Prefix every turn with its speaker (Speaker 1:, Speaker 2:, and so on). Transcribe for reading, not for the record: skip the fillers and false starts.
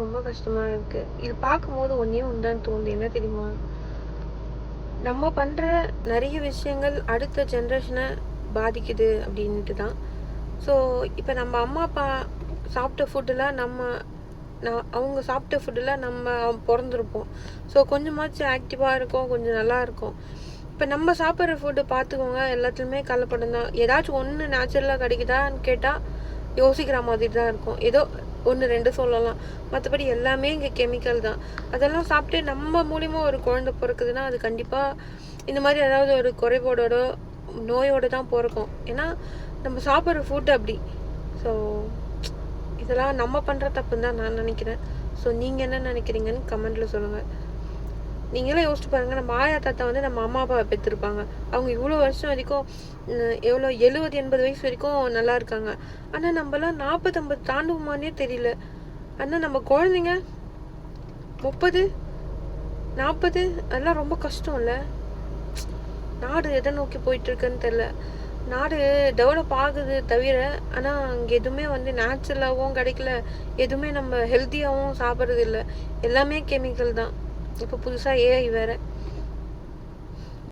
Speaker 1: ரொம்ப கஷ்டமாக இருக்குது. இது பார்க்கும்போது ஒன்றே ஒன்றுதான் தோணுது. என்ன தெரியுமா? நம்ம பண்ணுற நிறைய விஷயங்கள் அடுத்த ஜென்ரேஷனை பாதிக்குது அப்படின்ட்டு தான். ஸோ இப்போ நம்ம அம்மா அப்பா சாப்பிட்ட ஃபுட்டெல்லாம் அவங்க சாப்பிட்ட ஃபுட்டெல்லாம் நம்ம பிறந்திருப்போம். ஸோ கொஞ்சமாச்சும் ஆக்டிவாக இருக்கும், கொஞ்சம் நல்லா இருக்கும். இப்போ நம்ம சாப்பிட்ற ஃபுட்டு பார்த்துக்கோங்க, எல்லாத்துலேயுமே கலப்படம் தான். ஏதாச்சும் ஒன்று நேச்சுரலாக கிடைக்குதான்னு கேட்டால் யோசிக்கிற மாதிரி தான் இருக்கும். ஏதோ 1-2 சொல்லலாம். மற்றபடி எல்லாமே இங்கே கெமிக்கல் தான். அதெல்லாம் சாப்பிட்டு நம்ம மூலிமா ஒரு குழந்தை பிறக்குதுன்னா அது கண்டிப்பாக இந்த மாதிரி ஏதாவது ஒரு குறைபாடோட நோயோடு தான் பிறக்கும். ஏன்னா நம்ம சாப்பிட்ற ஃபுட்டு அப்படி. ஸோ இதெல்லாம் நம்ம பண்ணுற தப்புன்னு தான் நான் நினைக்கிறேன். ஸோ நீங்கள் என்ன நினைக்கிறீங்கன்னு கமெண்ட்டில் சொல்லுங்கள். நீங்களே யோசிச்சு பாருங்கள், நம்ம ஆயா தாத்தா வந்து நம்ம அம்மா அப்பாவை பெற்றிருப்பாங்க. அவங்க இவ்வளோ வருஷம் வரைக்கும் எவ்வளோ 70-80 வயசு வரைக்கும் நல்லா இருக்காங்க. ஆனால் நம்மலாம் 40-50 தாண்டுவோமானே தெரியல. ஆனால் நம்ம குழந்தைங்க 30-40 அதெல்லாம் ரொம்ப கஷ்டம் இல்லை? நாடு எதை நோக்கி போயிட்டுருக்குன்னு தெரில. நாடு டெவலப் ஆகுது தவிர ஆனால் அங்கே எதுவுமே வந்து நேச்சுரலாகவும் கிடைக்கல, எதுவுமே நம்ம ஹெல்த்தியாகவும் சாப்பிட்றது இல்லை. எல்லாமே கெமிக்கல் தான். இப்போ புதுசாக ஏஐ வேறு.